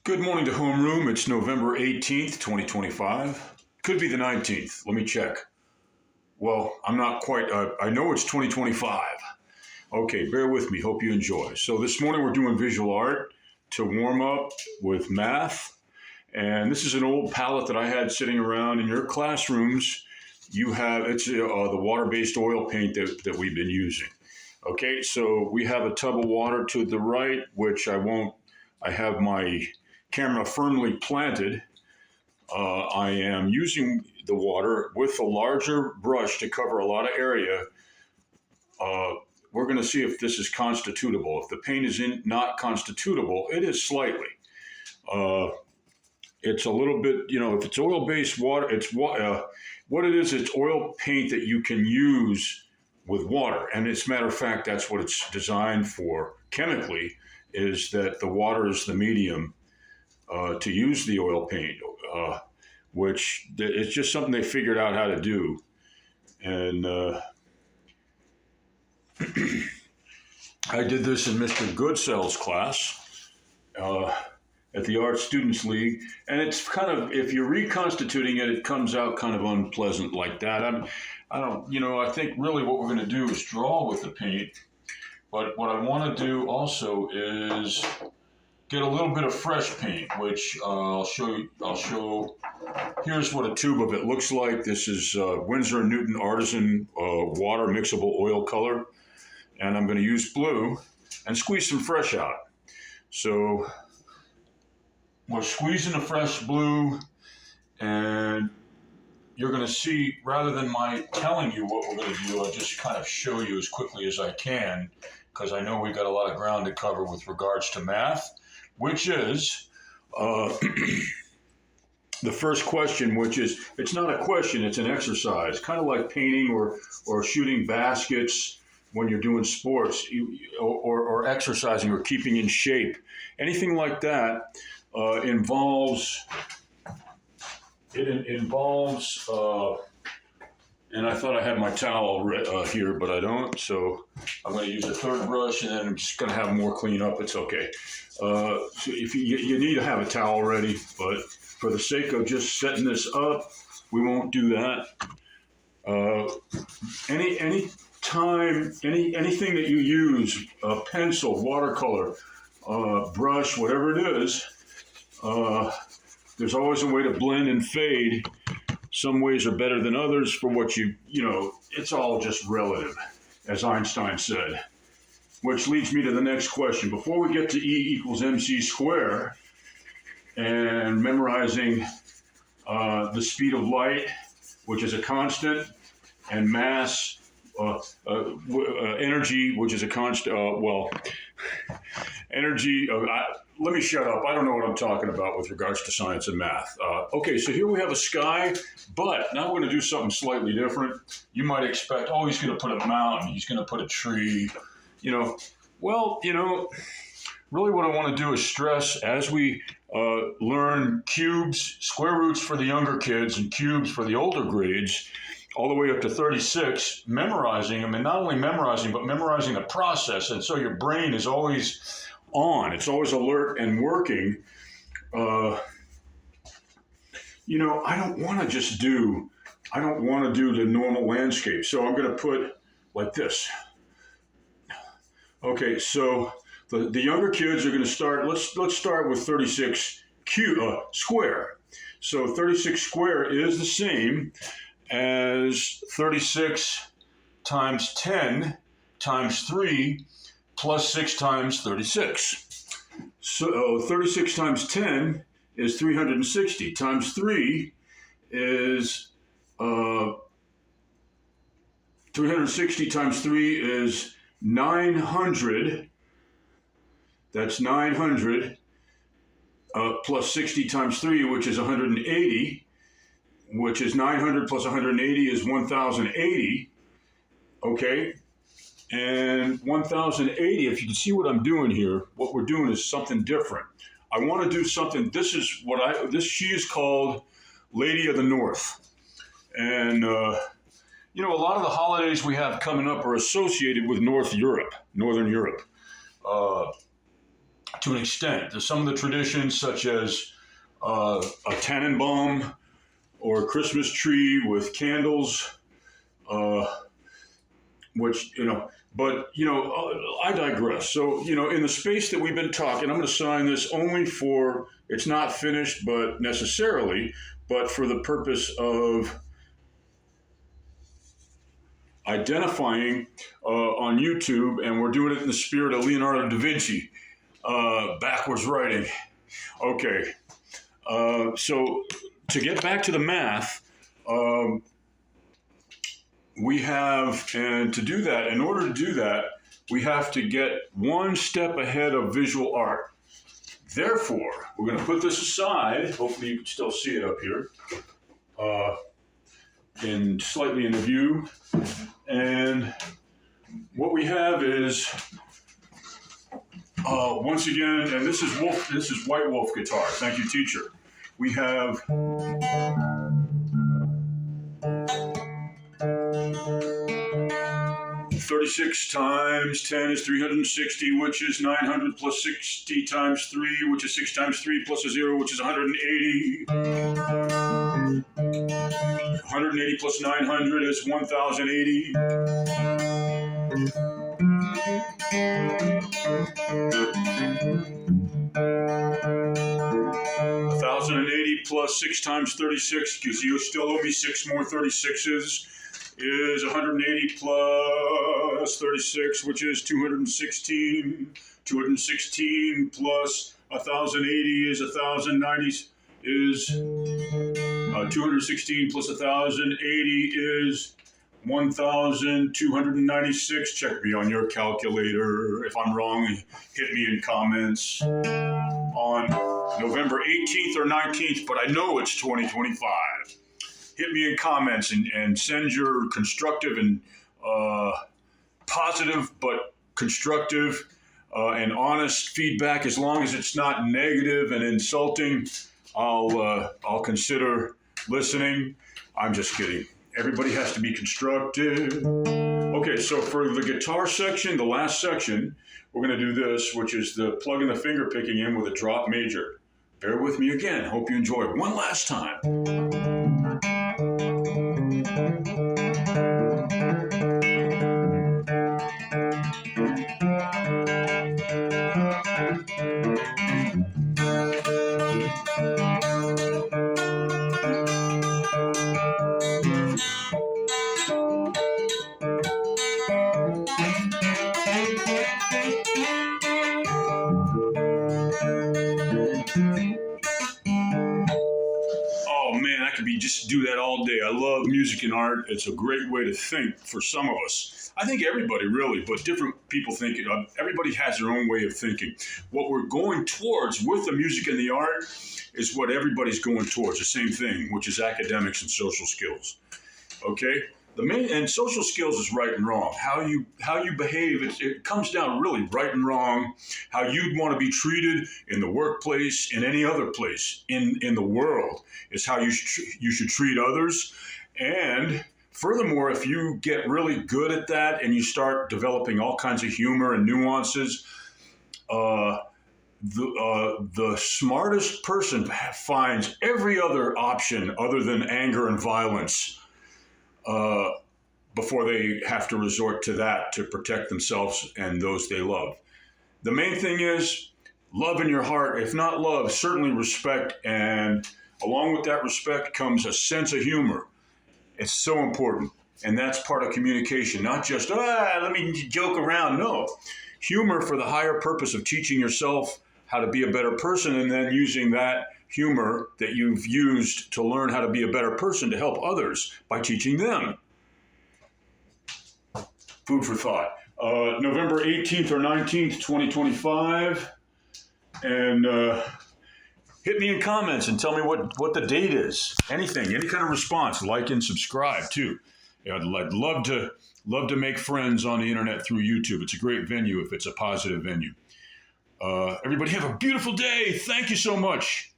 Good morning to Homeroom. It's November 18th, 2025. Could be the 19th. Let me check. Well, I'm not quite, I know it's 2025. Okay, bear with me. Hope you enjoy. So this morning we're doing visual art to warm up with math. And this is an old palette that I had sitting around in your classrooms. It's the water-based oil paint that we've been using. Okay, so we have a tub of water to the right, which I have my camera firmly planted. I am using the water with a larger brush to cover a lot of area. We're going to see if this is constitutable. If the paint is not constitutable, it is slightly. It's a little bit, if it's oil-based water, what it is, it's oil paint that you can use with water. And as a matter of fact, that's what it's designed for chemically, is that the water is the medium to use the oil paint, which it's just something they figured out how to do. And I did this in Mr. Goodsell's class at the Art Students League. And it's kind of, if you're reconstituting it, it comes out kind of unpleasant like that. I think really what we're going to do is draw with the paint. But what I want to do also is get a little bit of fresh paint, which I'll show you. Here's what a tube of it looks like. This is Winsor & Newton Artisan water mixable oil color. And I'm going to use blue and squeeze some fresh out. So we're squeezing the fresh blue, and you're going to see, rather than my telling you what we're going to do, I'll just kind of show you as quickly as I can, because I know we've got a lot of ground to cover with regards to math, which is the first question, which is, it's not a question, it's an exercise, kind of like painting or shooting baskets when you're doing sports, or exercising or keeping in shape. Anything like that involves, and I thought I had my towel here, but I don't. So I'm going to use a third brush, and then I'm just going to have more clean up. It's okay. So if you need to have a towel ready, but for the sake of just setting this up, we won't do that. Anything that you use, a pencil, watercolor, brush, whatever it is, there's always a way to blend and fade. Some ways are better than others for what it's all just relative, as Einstein said. Which leads me to the next question. Before we get to E equals mc squared and memorizing the speed of light, which is a constant, and mass, energy, which is a constant, energy, let me shut up. I don't know what I'm talking about with regards to science and math. Okay, so here we have a sky, but now we're going to do something slightly different. You might expect, he's going to put a mountain, he's going to put a tree, really what I want to do is stress, as we learn cubes, square roots for the younger kids and cubes for the older grades, all the way up to 36, memorizing them, and not only memorizing, but memorizing the process. And so your brain is always on. It's always alert and working. I don't want to do the normal landscape. So I'm going to put like this. Okay, so the younger kids are going to start, let's start with 36 square. So 36 square is the same as 36 times 10 times 3 plus 6 times 36. So 36 times 10 is 360, times 3 is 360 times 3 is 900. That's 900 plus 60 times 3, which is 180. Which is 900 plus 180 is 1,080, okay? And 1,080, if you can see what I'm doing here, what we're doing is something different. I want to do something, she is called Lady of the North. And, a lot of the holidays we have coming up are associated with Northern Europe. to an extent. There's some of the traditions, such as a Tannenbaum or a Christmas tree with candles, which, I digress. So, in the space that we've been talking, I'm going to sign this only for, it's not finished, but necessarily, but for the purpose of identifying on YouTube, and we're doing it in the spirit of Leonardo da Vinci, backwards writing. Okay, so to get back to the math, we have, and to do that, in order to do that, we have to get one step ahead of visual art. Therefore, we're going to put this aside. Hopefully you can still see it up here, slightly in the view. And what we have is, once again, and this is White Wolf guitar. Thank you, teacher. We have 36 times 10 is 360, which is 900 plus 60 times 3, which is 6 times 3 plus a 0, which is 180. 180 plus 900 is 1,080. 1,080 plus 6 times 36, because you still owe me 6 more 36s, is 180 plus 36, which is 216. 216 plus 1,080 is 1,090, is 216 plus 1,080 is 1,296. Check me on your calculator. If I'm wrong, hit me in comments on November 18th or 19th, but I know it's 2025. Hit me in comments and send your constructive and positive but constructive and honest feedback. As long as it's not negative and insulting, I'll consider listening. I'm just kidding. Everybody has to be constructive. Okay, so for the guitar section, the last section, we're going to do this, which is the plugging the finger picking in with a drop major. Bear with me again. Hope you enjoy it one last time. Just do that all day. I love music and art. It's a great way to think for some of us. I think everybody really, but different people think it. Everybody has their own way of thinking. What we're going towards with the music and the art is what everybody's going towards, the same thing, which is academics and social skills. Okay? The main and social skills is right and wrong. How you behave, it comes down really right and wrong. How you'd want to be treated in the workplace, in any other place in the world, is how you should treat others. And furthermore, if you get really good at that and you start developing all kinds of humor and nuances, the smartest person finds every other option other than anger and violence before they have to resort to that to protect themselves and those they love. The main thing is love in your heart. If not love, certainly respect. And along with that respect comes a sense of humor. It's so important. And that's part of communication, not just, let me joke around. No, humor for the higher purpose of teaching yourself how to be a better person, and then using that humor that you've used to learn how to be a better person to help others by teaching them. Food for thought. November 18th or 19th, 2025. And hit me in comments and tell me what the date is. Anything, any kind of response. Like and subscribe too. I'd love to make friends on the internet through YouTube. It's a great venue if it's a positive venue. Everybody have a beautiful day. Thank you so much.